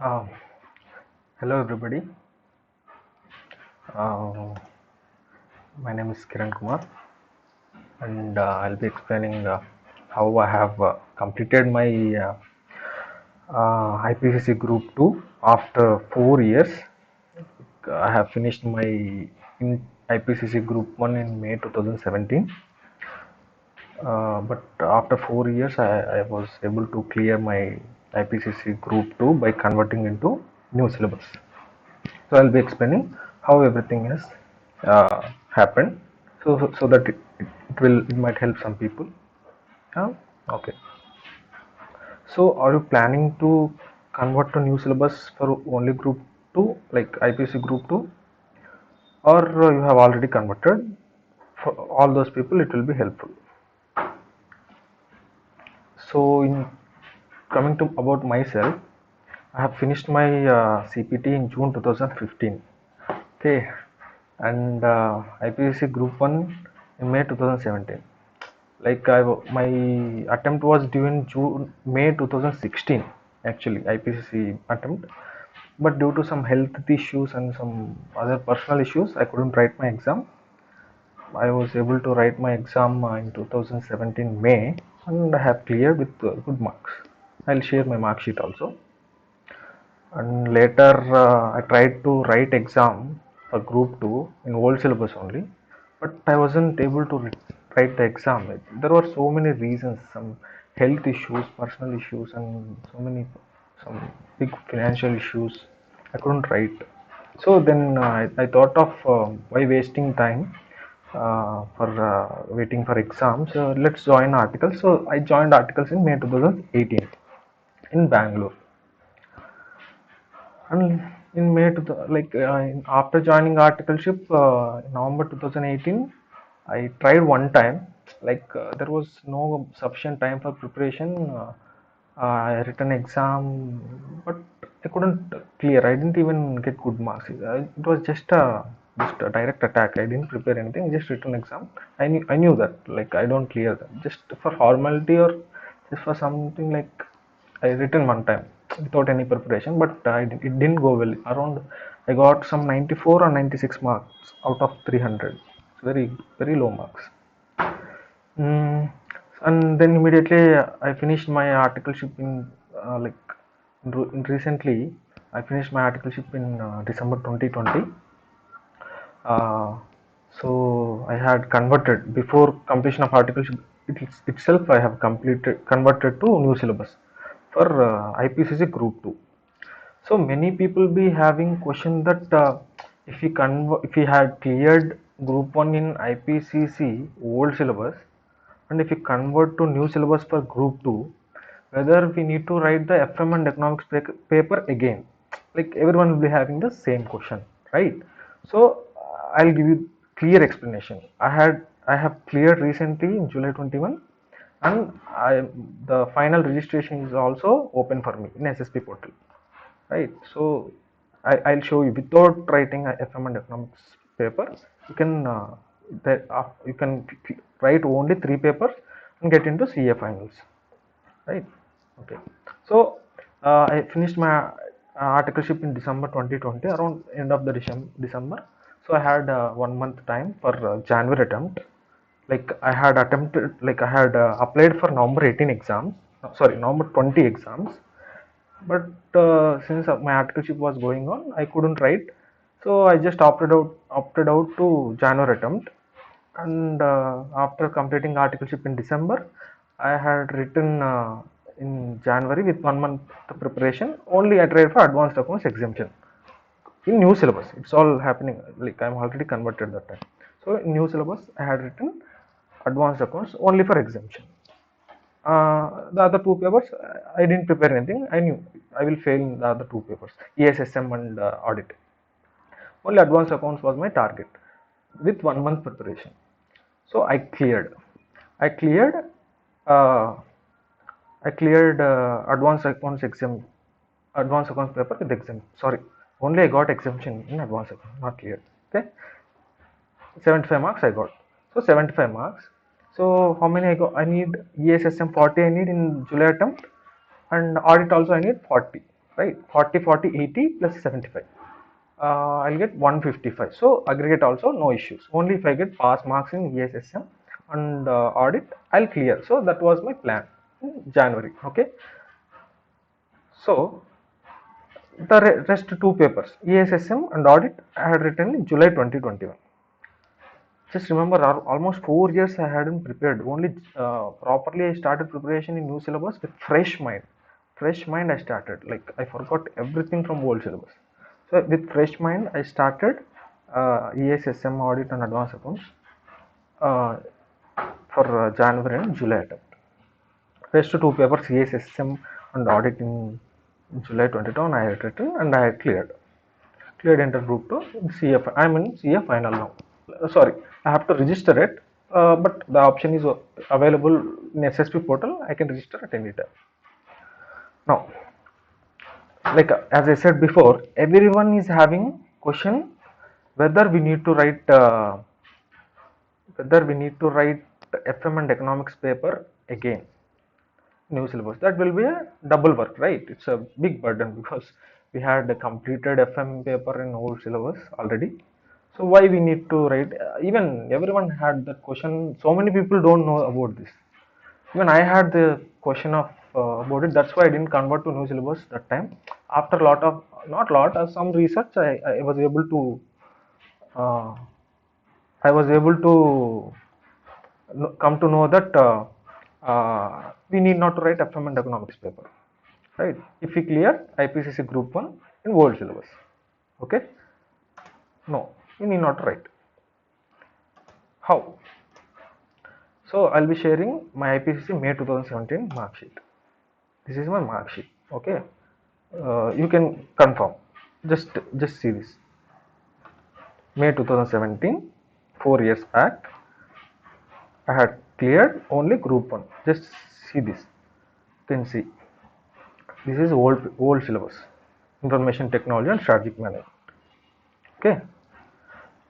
Uh, Hello everybody. Uh, my name is Kiran Kumar, and I'll be explaining how I have completed my IPCC Group 2 after 4 years. I have finished my IPCC Group 1 in May 2017. But after 4 years, I was able to clear my IPCC Group 2 by converting into new syllabus. So I'll be explaining how everything has happened, so that it might help some people. Okay. So are you planning to convert to new syllabus for only group two, like IPC group two, or you have already converted? For all those people, it will be helpful. So in coming to about myself, I have finished my CPT in June 2015. Okay, and IPSC Group 1 in May 2017. Like my attempt was due in May 2016, actually IPCC attempt, but due to some health issues and some other personal issues, I couldn't write my exam. I was able to write my exam in 2017 May, and I have cleared with good marks. I'll share my mark sheet also. And later I tried to write exam for group 2 in old syllabus only, but I wasn't able to write the exam. There were so many reasons, some health issues, personal issues, and some big financial issues. I couldn't write. So then I thought of why wasting time for waiting for exams. Let's join articles. So I joined articles in May 2018 in Bangalore. And in May to the, after joining articleship in November 2018, I tried one time. There was no sufficient time for preparation. I written exam, but I couldn't clear. I didn't even get good marks. It was just a direct attack. I didn't prepare anything. Just written exam. I knew that I don't clear that. Just for formality or just for something, I written one time without any preparation, but it didn't go well. Around I got some 94 or 96 marks out of 300. It's very low marks. Mm, and then immediately I finished my articleship in recently. I finished my articleship in December 2020. Uh, so I had converted before completion of articleship itself. I have converted to new syllabus for IPCC Group 2. So many people be having question that if we had cleared Group 1 in IPCC old syllabus, and if we convert to new syllabus for Group 2, whether we need to write the FM and economics paper again. Like everyone will be having the same question, right? So I'll give you clear explanation. I have cleared recently in July 21, and the final registration is also open for me in SSP portal, right? So I'll show you without writing a FM and economics paper. You can you can write only three papers and get into CA finals, right? Okay. So I finished my articleship in December 2020, around end of the December. So I had 1 month time for January attempt. I had applied for November 18 exams, sorry, November 20 exams, but since my articleship was going on, I couldn't write. So I just opted out to January attempt. And after completing articleship in December, I had written in January with 1 month preparation. Only I tried for advanced accounts exemption in new syllabus. It's all happening, like I'm already converted that time. So in new syllabus I had written advanced accounts only for exemption. The other two papers, I didn't prepare anything. I knew I will fail in the other two papers, ESSM and audit. Only advanced accounts was my target with 1 month preparation. So I cleared. I cleared. Uh, I cleared advanced accounts paper with exemption. Sorry, only I got exemption in advanced account, not cleared. Okay, 75 marks I got. So 75 marks. So how many I got? I need ESSM 40. I need in July attempt, and audit also I need 40. right? 40, 40, 80 plus 75. I'll get 155. So aggregate also no issues. Only if I get pass marks in ESSM and audit, I'll clear. So that was my plan in January. Okay. So the rest two papers, ESSM and audit, I had written in July 2021. Just remember, almost 4 years I hadn't prepared. Only properly I started preparation in new syllabus with fresh mind. Fresh mind I started. Like I forgot everything from old syllabus. So with fresh mind I started ESSM audit and advanced accounts uh, for January and July attempt. Rest two papers, ESSM and audit in July 22 I had written and I had cleared. Cleared enter group to CF. I'm in CF final now. Sorry, I have to register it, but the option is available in SSP portal. I can register at any time. Now, like as I said before, everyone is having question whether we need to write FM and economics paper again, new syllabus. That will be a double work, right? It's a big burden because we had completed FM paper in old syllabus already. So why we need to write? Even everyone had that question. So many people don't know about this. Even I had the question of about it. That's why I didn't convert to new syllabus that time. After a lot of not lot some research, I was able to uh, come to know that we need not to write FM and economics paper, right? If we clear IPCC Group 1 in world syllabus, okay? No, we need not write. How? So I'll be sharing my IPCC May 2017 mark sheet. This is my mark sheet, okay? You can confirm. Just see this. May 2017, 4 years back, I had cleared only Group 1. Just see this. You can see. This is old syllabus, information technology and strategic management. Okay,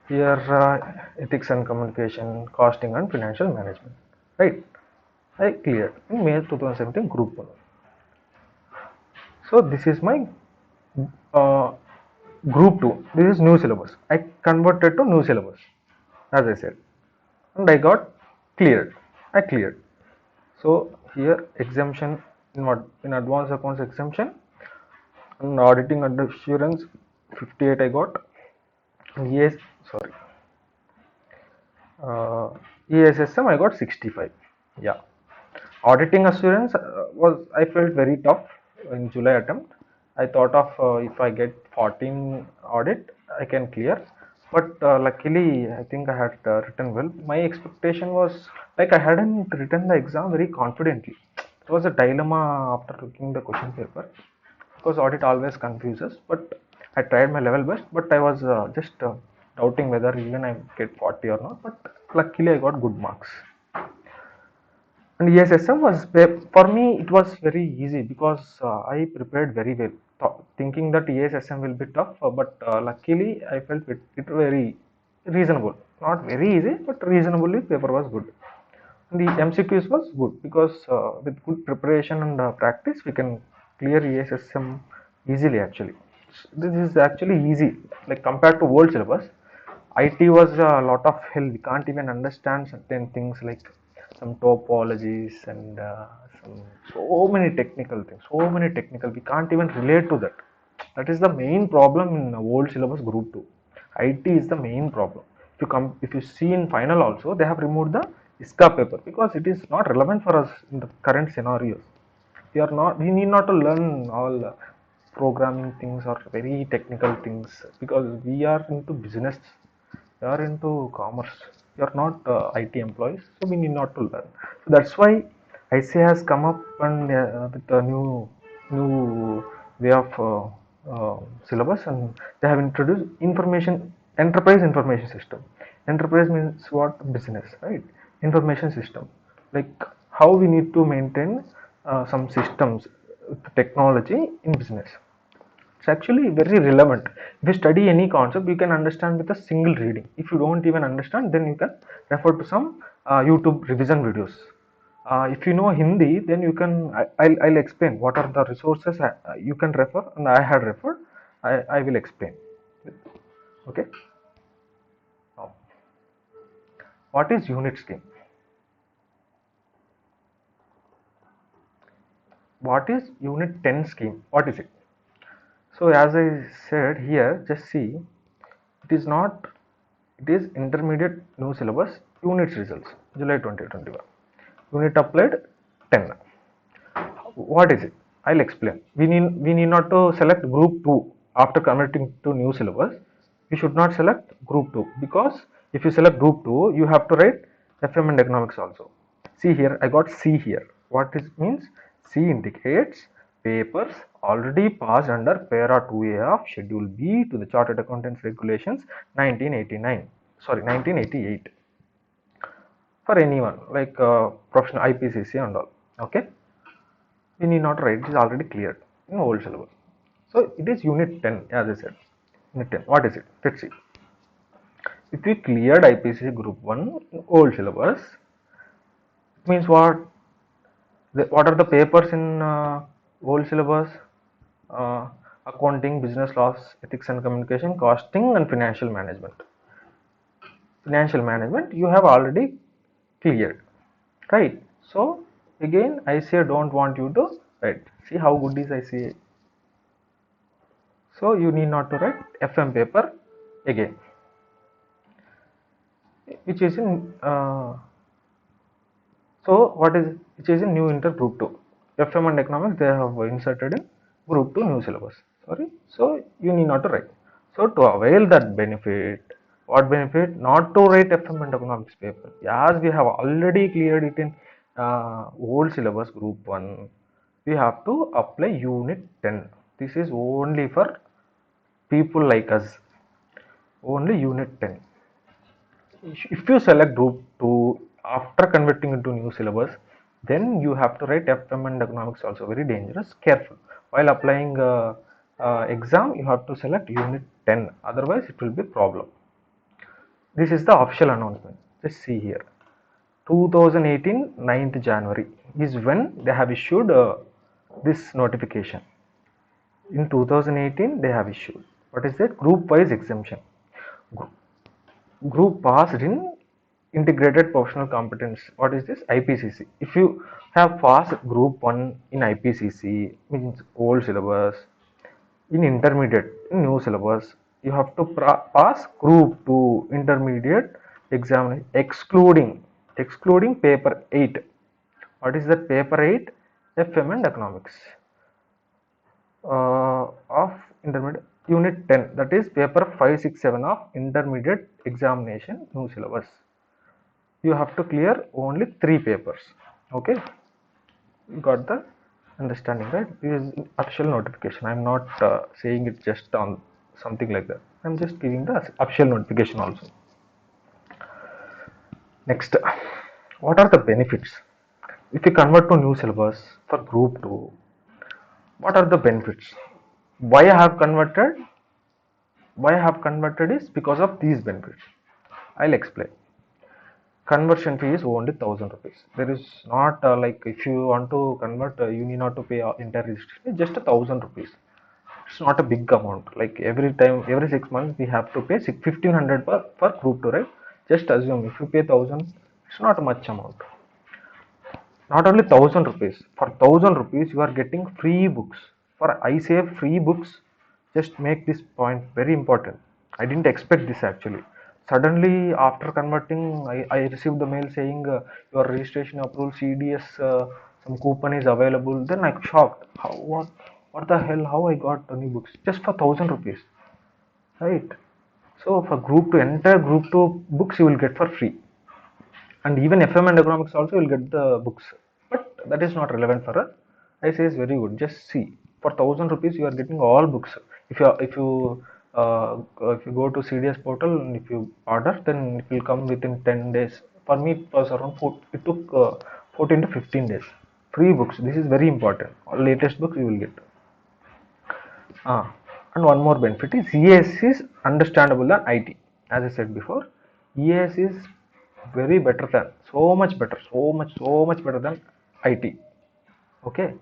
here ethics and communication, costing and financial management. Right, I cleared in May 2017 Group 1. So this is my uh, Group 2. This is new syllabus. I converted to new syllabus, as I said, and I got cleared. I cleared. So here exemption in what in advanced accounts exemption and auditing and assurance 58 I got. Yes, sorry. Uh, ESSM I got 65. Yeah. Auditing assurance was I felt very tough in July attempt. I thought of if I get 14 audit I can clear, but luckily I think I had written well. My expectation was like I hadn't written the exam very confidently. It was a dilemma after looking the question paper because audit always confuses. But I tried my level best, but I was just doubting whether even I get 40 or not. But luckily I got good marks. And ESSM was for me it was very easy because I prepared very well, thinking that ESSM will be tough, but luckily I felt it very reasonable. Not very easy, but reasonably paper was good. And the MCQs was good because with good preparation and practice we can clear ESSM easily. Actually, this is actually easy. Like compared to world syllabus, IT was a lot of hell. We can't even understand certain things like some topologies and some so many technical things. So many technical. We can't even relate to that. That is the main problem in old syllabus group 2. IT is the main problem. If you see in final also, they have removed the ISCA paper because it is not relevant for us in the current scenarios. We need not to learn all programming things or very technical things because we are into business, we are into commerce, we are not IT employees, so we need not to learn. So that's why ICA has come up and with a new way of syllabus, and they have introduced enterprise information system. Enterprise means what? Business, right? Information system, like how we need to maintain some systems, technology in business. It's actually very relevant. If you study any concept, you can understand with a single reading. If you don't even understand, then you can refer to some YouTube revision videos. If you know Hindi, then you can. I'll explain what are the resources you can refer, and I had referred. I will explain. Okay. Now, what is unit scheme? What is unit 10 scheme? What is it? So as I said here, just see, it is not. It is intermediate new syllabus units results July 2021. Unit applied 10. What is it? I'll explain. We need not to select group 2 after converting to new syllabus. We should not select group 2, because if you select group 2, you have to write FM and economics also. See here, I got C here. What is means? C indicates papers already passed under para 2A of schedule B to the Chartered Accountants Regulations 1989. Sorry, 1988. For anyone like professional IPCC and all. Okay. We need not write, it is already cleared in old syllabus. So it is unit 10, as I said. Unit 10. What is it? Let's see. If we cleared IPCC group 1 in old syllabus, it means what? What are the papers in old syllabus? Uh, Accounting, business laws, ethics and communication, costing and financial management. Financial management you have already cleared, right? So again I say don't want you to write. See how good is ICA. So you need not to write FM paper again, which is in so what is which is in new inter group 2. FM and economics they have inserted in group 2 new syllabus. Sorry, so you need not to write. So to avail that benefit, what benefit? Not to write FM and economics paper, as we have already cleared it in old syllabus group 1. We have to apply unit 10. This is only for people like us. Only unit 10. If you select group 2 after converting into new syllabus, then you have to write FM and economics also. Very dangerous. Careful while applying exam, you have to select unit 10, otherwise it will be problem. This is the official announcement. Just see here, 2018 9th January is when they have issued this notification. In 2018 they have issued, what is that? Group wise exemption. Group passed in integrated professional competence. What is this? IPCC. If you have passed group 1 in IPCC, means old syllabus, in intermediate in new syllabus, you have to pass group 2 intermediate exam, excluding paper 8. What is that? Paper 8, FM and economics of intermediate unit 10, that is paper 5, 6, 7 of intermediate examination new syllabus. You have to clear only 3 papers. Okay, you got the understanding, right? This is official notification. I'm not saying it just on something like that. I'm just giving the official notification also. Next, what are the benefits if you convert to new syllabus for group 2? What are the benefits? Why I have converted? Why I have converted is because of these benefits. I'll explain. Conversion fee is only 1000 rupees. There is not like if you want to convert, you need not to pay entire registration. Just 1000 rupees. It's not a big amount. Like every time, every 6 months, we have to pay 1500 per group 2, right? Just assume if you pay 1000, it's not much amount. Not only 1000 rupees. For 1000 rupees, you are getting free books. For I say free books, just make this point very important. I didn't expect this actually. Suddenly, after converting, I received the mail saying your registration approved CDS, some coupon is available. Then I shocked. What the hell? How I got new books just for 1000 rupees, right? So for group 2, entire group 2 books you will get for free, and even FM and economics also will get the books. But that is not relevant for us. I say it's very good. Just see, for 1000 rupees you are getting all books. If you go to CDS portal and if you order, then it will come within 10 days. For me, it was around it took 14 to 15 days. Free books. This is very important. All latest books you will get. And one more benefit is EAS is understandable than IT. As I said before, EAS is very better than, so much better, so much better than IT. Okay,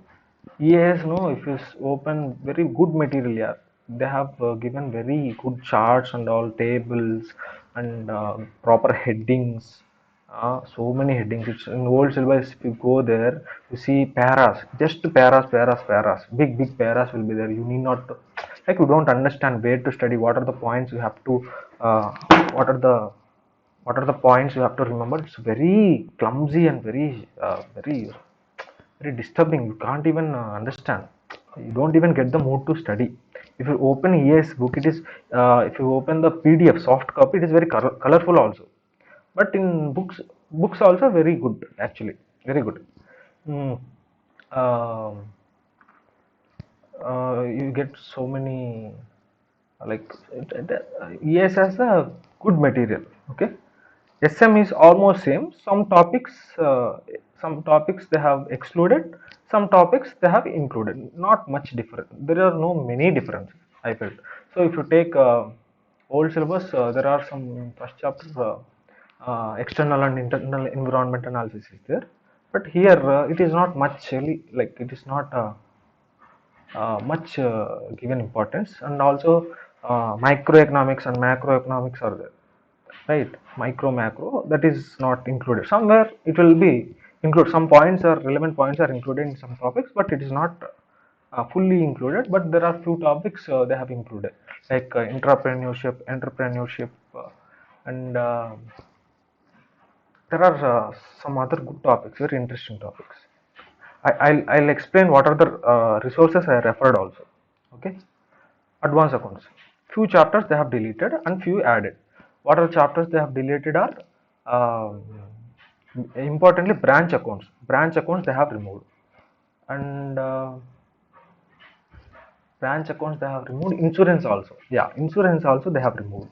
yes, no, if you open very good material, yeah, they have given very good charts and all tables and proper headings. So many headings. It's in old syllabus. If you go there, you see paras, just paras. Big paras will be there. You need not to, like you don't understand where to study. What are the points you have to? Uh, what are the points you have to remember? It's very clumsy and very disturbing. You can't even understand. You don't even get the mood to study. If you open ES book, it is if you open the PDF soft copy, it is very colorful also. But in books also very good actually, very good. Mm. Um you get so many like ES has a good material. Okay, SM is almost same. Some topics they have excluded, some topics they have included. Not much different. There are no many differences, I felt. So if you take old syllabus, there are some first chapter external and internal environment analysis is there. But here it is not much really, like it is not much given importance, and also microeconomics and macroeconomics are there, right? Micro macro, that is not included. Somewhere it will be included. Some points are relevant points are included in some topics, but it is not fully included. But there are few topics they have included, like entrepreneurship, and there are some other good topics, very interesting topics. I'll explain what are the resources I referred also. Okay, advanced accounts. Few chapters they have deleted and few added. What are the chapters they have deleted are importantly branch accounts. Branch accounts they have removed, and branch accounts they have removed. Insurance also, yeah, insurance also they have removed,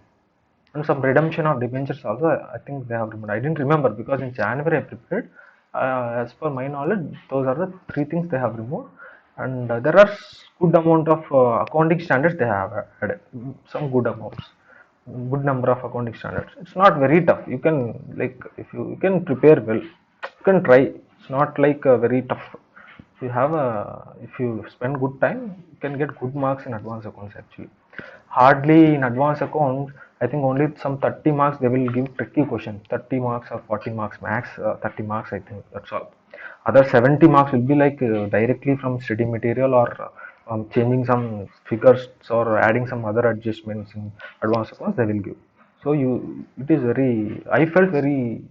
and some redemption of debentures also. I think they have removed. I didn't remember because in January I prepared. As per my knowledge, those are the three things they have removed, and there are good amount of accounting standards they have added. Some good amounts, good number of accounting standards. It's not very tough. You can, like, if you can prepare well, you can try. It's not like very tough. If you spend good time, you can get good marks in advanced accounts actually. Hardly in advanced account, I think only some 30 marks they will give tricky question. 30 marks or 40 marks max. 30 marks, I think that's all. Other 70 marks will be like directly from study material, or changing some figures or adding some other adjustments in advanced accounts they will give. So it is very, I felt very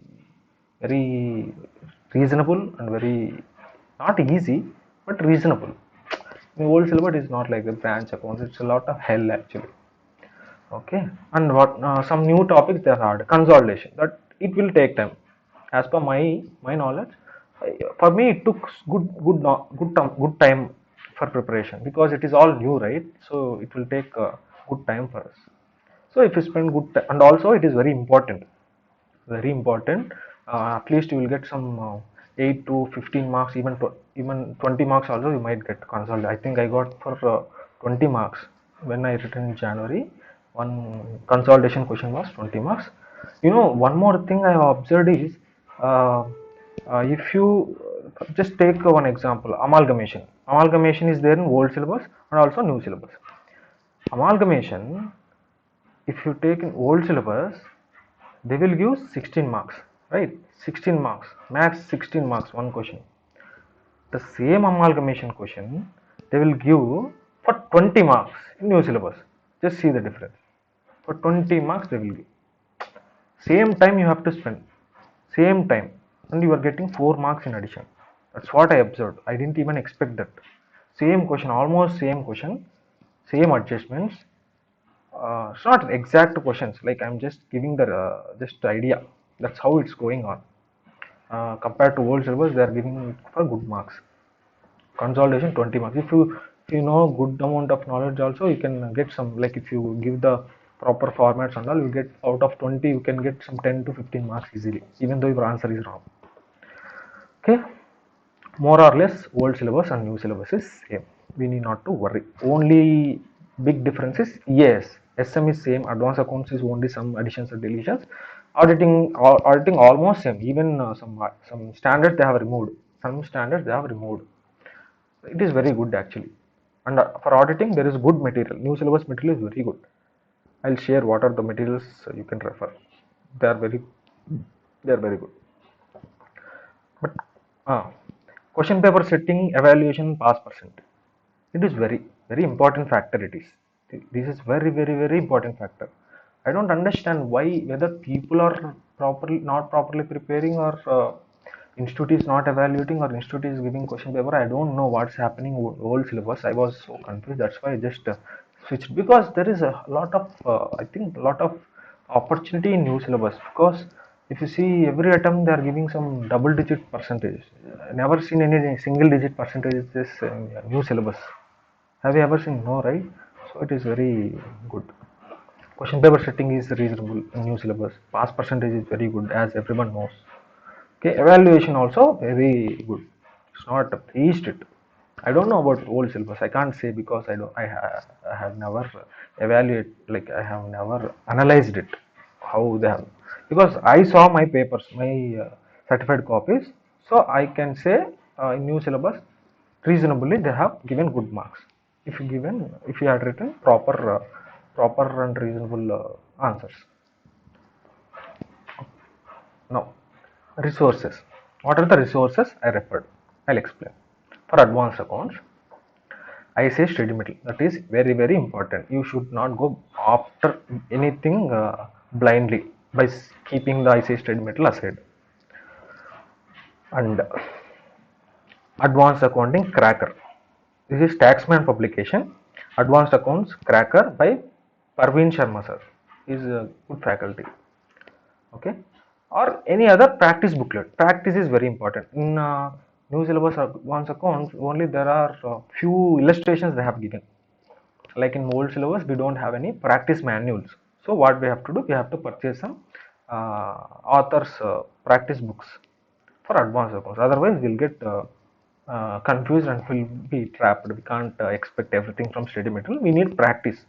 reasonable and very not easy, but reasonable. In old syllabus is not like the branch accounts. It's a lot of hell actually. Okay, and what some new topics they are consolidation. That it will take time. As per my knowledge, for me it took good time for preparation because it is all new, right? So it will take good time for us. So if you spend good time, and also it is very important, very important. At least you will get some 8 to 15 marks, even 20 marks also you might get consult. I think I got for 20 marks when I written in January. One consolidation question was 20 marks. One more thing I have observed is uh, if you just take one example, amalgamation. Amalgamation is there in old syllabus and also new syllabus. Amalgamation, if you take in old syllabus, they will give 16 marks, right? 16 marks, max 16 marks, one question. The same amalgamation question they will give for 20 marks in new syllabus. Just see the difference. For 20 marks they will give. Same time you have to spend, same time, and you are getting 4 marks in addition. That's what I observed. I didn't even expect that. Same question, almost same question, same adjustments. It's not exact questions, like I'm just giving the just idea. That's how it's going on. Compared to old syllabus, they are giving it for good marks. Consolidation 20 marks. If you know good amount of knowledge also, you can get some, like if you give the proper formats and all, you get out of 20 you can get some 10 to 15 marks easily, even though your answer is wrong. Okay, more or less old syllabus and new syllabus is same. We need not to worry. Only big difference is, yes, SM is same, advanced accounts is only some additions or deletions. Auditing almost same. Even some standards they have removed. Some standards they have removed. It is very good actually. And for auditing, there is good material. New syllabus material is very good. I'll share what are the materials you can refer. They are very they are very good. But uh, question paper setting, evaluation, pass percent. It is very important factor. It is. This is very important factor. I don't understand why, whether people are properly not properly preparing, or institute is not evaluating, or institute is giving question paper. I don't know what's happening with old syllabus. I was so confused. That's why I just switched, because there is a lot of I think a lot of opportunity in new syllabus. Because if you see every attempt they are giving some double digit percentage. Never seen any single digit percentages in new syllabus. Have you ever seen? No, right? So it is very good. Question paper setting is reasonable in new syllabus. Pass percentage is very good, as everyone knows. Okay, evaluation also very good. It's not very strict. I don't know about old syllabus. I can't say, because I don't. I have never evaluate, like I have never analyzed it. How they have, because I saw my papers, my certified copies. So I can say in new syllabus, reasonably they have given good marks. If you had written proper and reasonable answers. Now, resources. What are the resources I referred? I'll explain. For advanced accounts, I say study material. That is very important. You should not go after anything blindly by keeping the ICA study material aside. And advanced accounting cracker. This is Taxman publication. Advanced accounts cracker by Parveen Sharma sir. He is a good faculty. Okay, or any other practice booklet. Practice is very important in new syllabus advanced accounts. Only there are few illustrations they have given. Like in old syllabus we don't have any practice manuals. So what we have to do, we have to purchase some authors practice books for advanced accounts. Otherwise we'll get confused and will be trapped. We can't expect everything from study material. We need practice.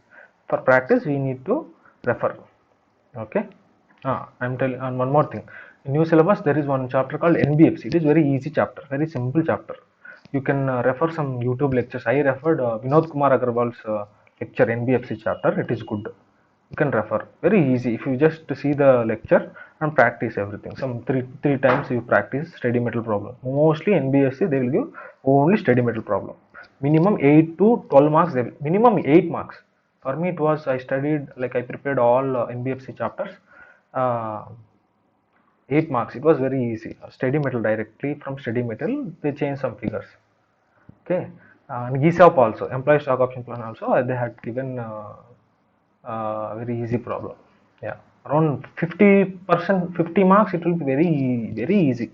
For practice we need to refer. Okay. I'm telling. And one more thing, in new syllabus there is one chapter called NBFC. It is very easy chapter, very simple chapter. You can refer some YouTube lectures. I referred Vinod Kumar Agarwal's lecture, NBFC chapter. It is good. You can refer. Very easy. If you just see the lecture and practice everything. Some three times you practice study metal problem. Mostly NBFC they will give only study metal problem. Minimum 8 to 12 marks. Minimum 8 marks. For me it was, I studied, like I prepared all NBFC chapters. Uh, 8 marks. It was very easy. Study metal, directly from study metal they change some figures. Okay. And GSOP also, employee stock option plan also, they had given very easy problem. Yeah, around 50%, 50 marks. It will be very easy.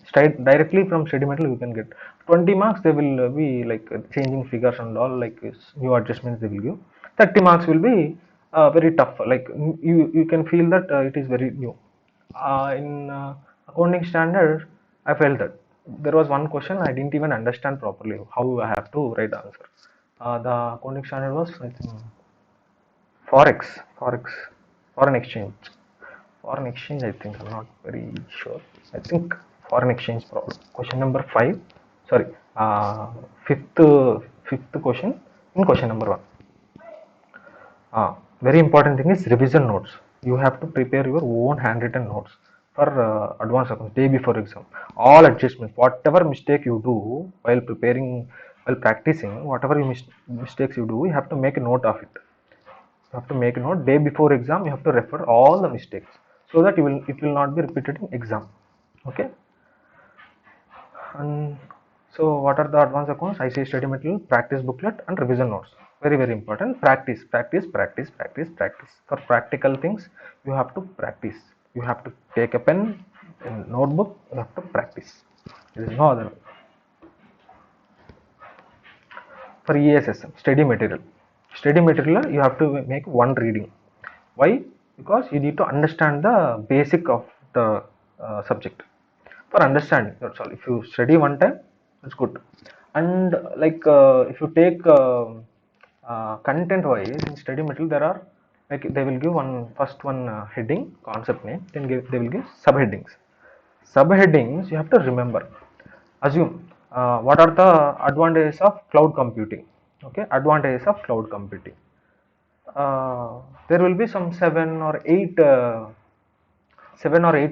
Straight directly from study metal you can get 20 marks. They will be like changing figures and all, like new adjustments they will give. 30 marks will be very tough. Like you can feel that it is very new. In accounting standard, I felt that there was one question I didn't even understand properly how I have to write the answer. The accounting standard was, I think, forex, forex, foreign exchange, foreign exchange. I think I'm not very sure. I think foreign exchange problem. Question number 5. Sorry, fifth fifth question in question number 1. Very important thing is revision notes. You have to prepare your own handwritten notes for advanced accounts day before exam. All adjustments, whatever mistake you do while preparing, while practicing, whatever mistakes you do, you have to make a note of it. You have to make a note day before exam. You have to refer all the mistakes, so that it will not be repeated in exam. Okay. And so what are the advanced accounts? I say study material, practice booklet, and revision notes. Very important. Practice. For practical things, you have to practice. You have to take a pen and notebook. You have to practice. There is no other. For ESSM, study material, you have to make one reading. Why? Because you need to understand the basic of the subject. For understanding, that's all. If you study one time, it's good. And like if you take content wise in study material, there are Like they will give first one heading, concept name, then they will give subheadings. Subheadings you have to remember. Assume what are the advantages of cloud computing. Okay, advantages of cloud computing. There will be some 7 or 8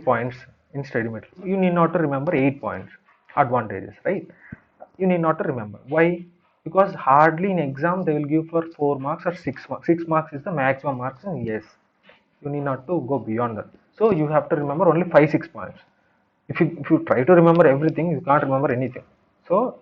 points in study material. You need not to remember 8 points advantages, right? You need not to remember. Why? Because hardly in exam they will give for 4 marks or 6 marks. 6 marks is the maximum marks in yes. You need not to go beyond that. So you have to remember only 5-6 points. If you try to remember everything, you can't remember anything. So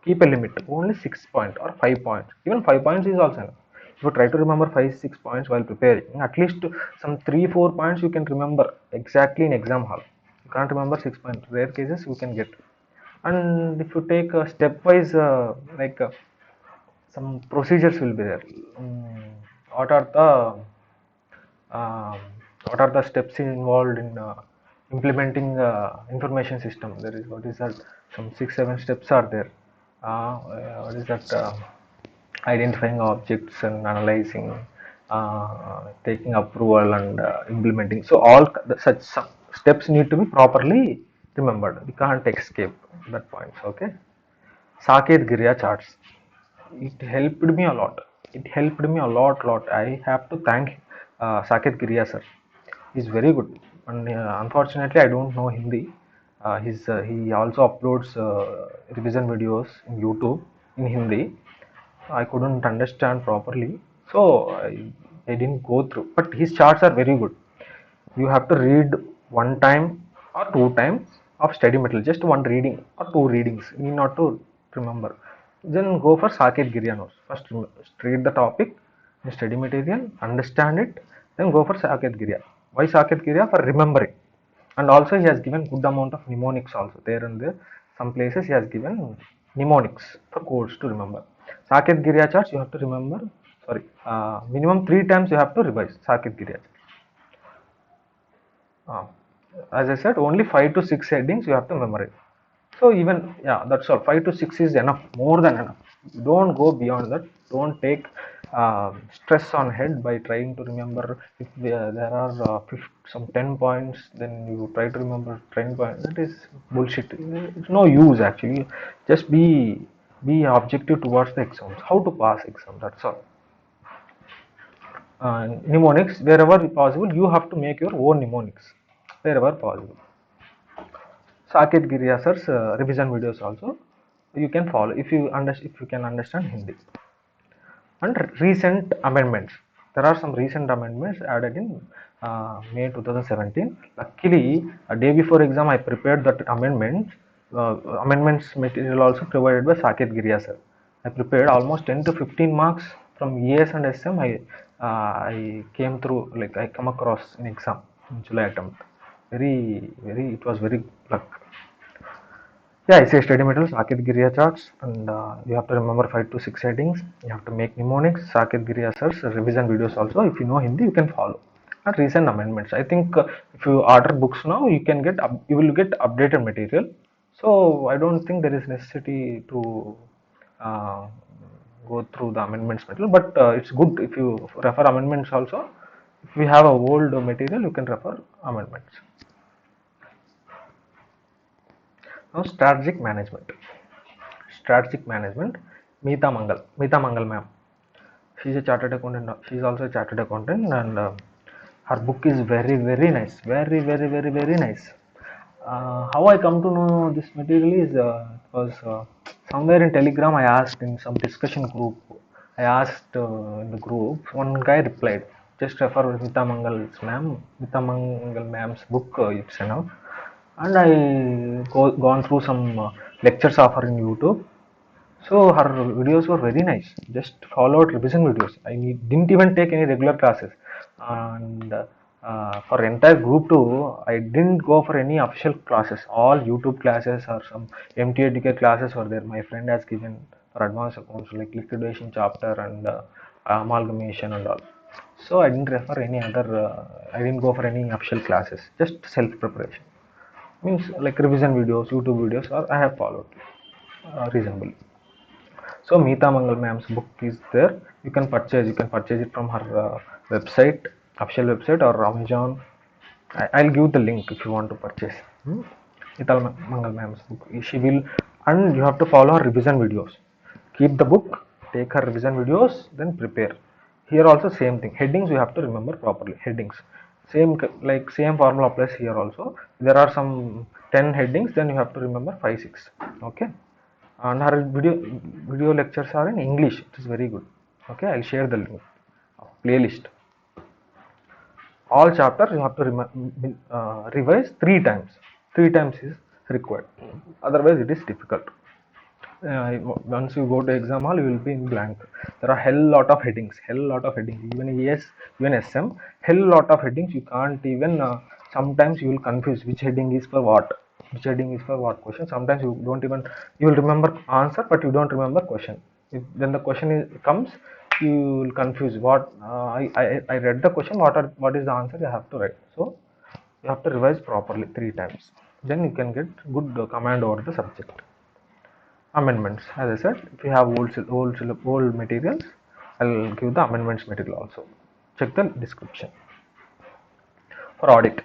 keep a limit, only 6 points or 5 points. Even 5 points is also enough. If you try to remember 5-6 points while preparing, at least some 3-4 points you can remember exactly in exam hall. You can't remember 6 points. Rare cases you can get. And if you take a stepwise, some procedures will be there. What are the um, what are the steps involved in implementing information system? There is what is that? Some 6-7 steps are there. What is that? Identifying objects and analyzing, taking approval and implementing. So all such steps need to be properly remembered. We can't escape that point. Okay. Saket Girya charts. It helped me a lot. It helped me a lot. I have to thank Saket Girya sir. He's very good. And unfortunately, I don't know Hindi. He also uploads revision videos in YouTube in Hindi. I couldn't understand properly, so I didn't go through. But his charts are very good. You have to read one time or 2 times of study material, just one reading or 2 readings. You need not to remember. Then go for Saket Giryanos. First read the topic in study material, understand it, then go for Saket Girya. Why Saket Girya? For remembering. And also he has given good amount of mnemonics also there and there. Some places he has given mnemonics for codes to remember. Saket Girya charts you have to remember. Sorry, minimum 3 times you have to revise Saket Girya. Uh, as I said, only 5 to 6 headings you have to memorize. So even yeah, that's all. 5 to 6 is enough, more than enough. Don't go beyond that. Don't take stress on head by trying to remember. If there are some 10 points, then you try to remember 10 points. That is bullshit. It's no use actually. Just be objective towards the exams. How to pass exam. That's all. Mnemonics wherever possible, you have to make your own mnemonics wherever possible. Saket Girya sir's revision videos also you can follow if you can understand Hindi. And recent amendments. There are some recent amendments added in May 2017. Luckily, a day before exam, I prepared that amendments material also provided by Saket Girya sir. I prepared almost 10 to 15 marks from ES and SM. I came through, like I come across in exam in July attempt. It was very luck. Yeah, I say study materials, Saket Girya charts, and you have to remember 5 to 6 headings. You have to make mnemonics, Saket Girya sir's revision videos also. If you know Hindi, you can follow. And recent amendments. I think if you order books now, you will get updated material. So I don't think there is necessity to uh, go through the amendments material. But it's good if you refer amendments also. If you have a old material, you can refer amendments. Now strategic management. Strategic management. Meeta Mangal ma'am. She's a chartered accountant. She's also a chartered accountant, and her book is very nice. Very nice. How I come to know this material is it was somewhere in Telegram. I asked in some discussion group. I asked in the group. One guy replied, "Just refer Meeta Mangal ma'am's book. It's enough." And I gone through some lectures of her in YouTube. So her videos were very nice. Just followed revision videos. Didn't even take any regular classes. And for entire group 2, I didn't go for any official classes. All YouTube classes or some MTADK classes were there. My friend has given for advanced accounts like liquidation chapter and amalgamation and all. So I didn't refer any other. I didn't go for any official classes. Just self preparation. Means like revision videos, YouTube videos, or I have followed reasonably. So Meeta Mangal ma'am's book is there. You can purchase. You can purchase it from her website, official website, or Amazon. I'll give the link if you want to purchase. Meeta Mangal ma'am's book. She will, and you have to follow her revision videos. Keep the book, take her revision videos, then prepare. Here also same thing. Headings you have to remember properly. Headings. Same formula applies here also. There are some 10 headings, then you have to remember 5 6. Okay. And her video lectures are in English. It is very good. Okay, I'll share the link of playlist. All chapters you have to revise 3 times. 3 times is required. Otherwise, it is difficult. Once you go to exam hall, you will be in blank. There are hell lot of headings. Hell lot of headings. Even ES, even SM, hell lot of headings. You can't even. Sometimes you will confuse which heading is for what. Which heading is for what question. Sometimes you don't even. You will remember answer, but you don't remember question. When the question comes, you will confuse what I read the question. What is the answer? You have to write. So you have to revise properly 3 times. Then you can get good command over the subject. Amendments, as I said, if you have old materials, I'll give the amendments material also. Check the description. For audit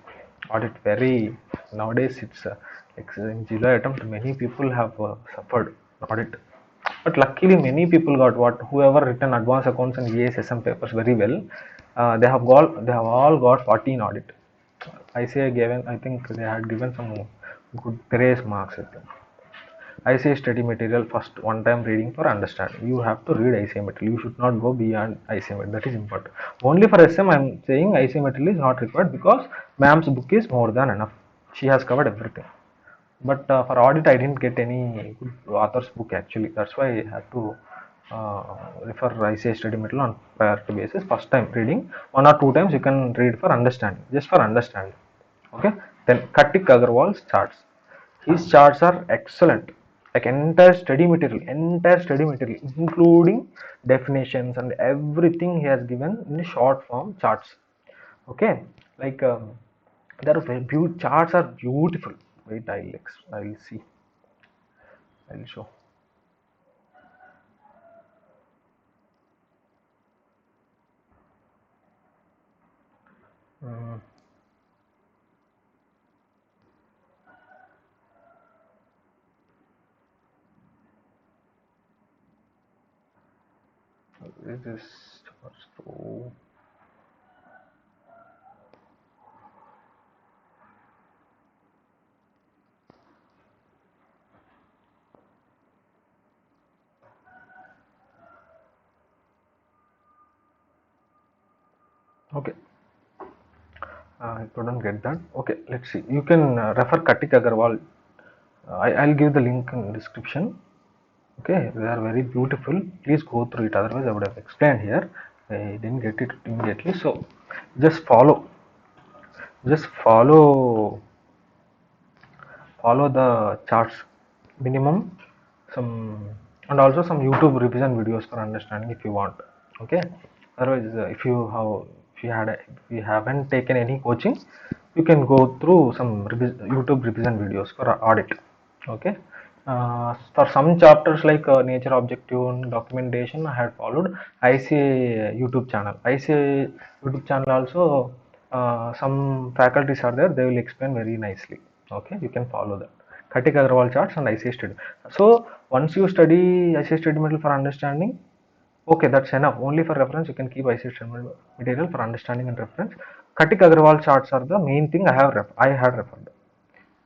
very nowadays it's like in July attempt many people have suffered audit, but luckily many people got what whoever written advanced accounts and ESSM papers very well, they have all got 14 audit. ICA given, I think they had given some good grace marks, I think. ICA study material, first one time reading for understanding. You have to read ICA material. You should not go beyond ICA material. That is important. Only for SM I am saying ICA material is not required because ma'am's book is more than enough. She has covered everything. But for audit I didn't get any good author's book actually. That's why I had to refer ICA study material on priority basis. First time reading, 1 or 2 times you can read for understanding, just for understanding. Okay. Then Kartik Agarwal's charts. His charts are excellent. Like entire study material, including definitions and everything he has given in short form charts. Okay, like there are charts are beautiful. Wait, I'll see. I'll show. Mm, this is so. Okay, I couldn't get that. Okay, let's see. You can refer Kartik Agarwal. I'll give the link in description. Okay, they are very beautiful. Please go through it. Otherwise, I would have explained here. I didn't get it immediately. So, just follow. Just follow the charts minimum. Some and also some YouTube revision videos for understanding if you want. Okay. Otherwise, if you haven't taken any coaching, you can go through some YouTube revision videos for audit. Okay. For some chapters like nature objective and documentation, I had followed ICA YouTube channel. ICA YouTube channel also, some faculties are there, they will explain very nicely. Okay, you can follow that. Kartik Agarwal charts and ICA study. So once you study ICA study material for understanding, okay, that's enough. Only for reference, you can keep ICA study material for understanding and reference. Kartik Agarwal charts are the main thing I had referred,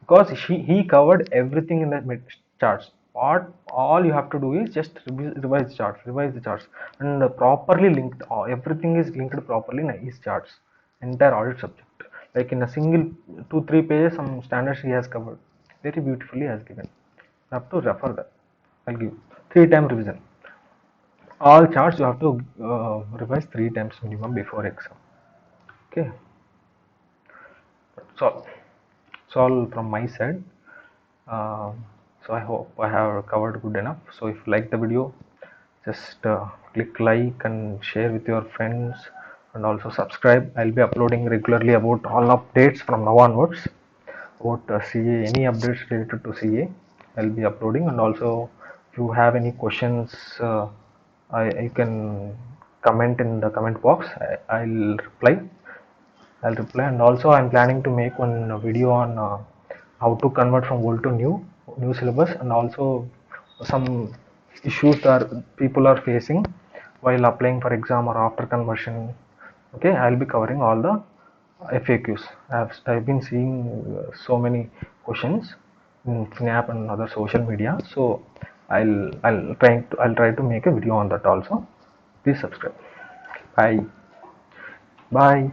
because he covered everything in the charts. What all you have to do is just revise the charts, and properly linked. Everything is linked properly in his charts. Entire audit subject, like in a single 2 3 pages, some standards he has covered very beautifully has given. You have to refer that. I'll give 3 time revision. All charts you have to revise 3 times minimum before exam. Okay, so it's all from my side. So I hope I have covered good enough. So if you like the video, just click like and share with your friends, and also subscribe. I'll be uploading regularly about all updates from now onwards about CA. Any updates related to CA I'll be uploading. And also, if you have any questions, you can comment in the comment box. I'll reply, and also I'm planning to make one video on how to convert from old to new syllabus, and also some issues that people are facing while applying for exam or after conversion. Okay, I'll be covering all the FAQs. I've been seeing so many questions in Snap and other social media, so I'll try to make a video on that also. Please subscribe. Bye. Bye.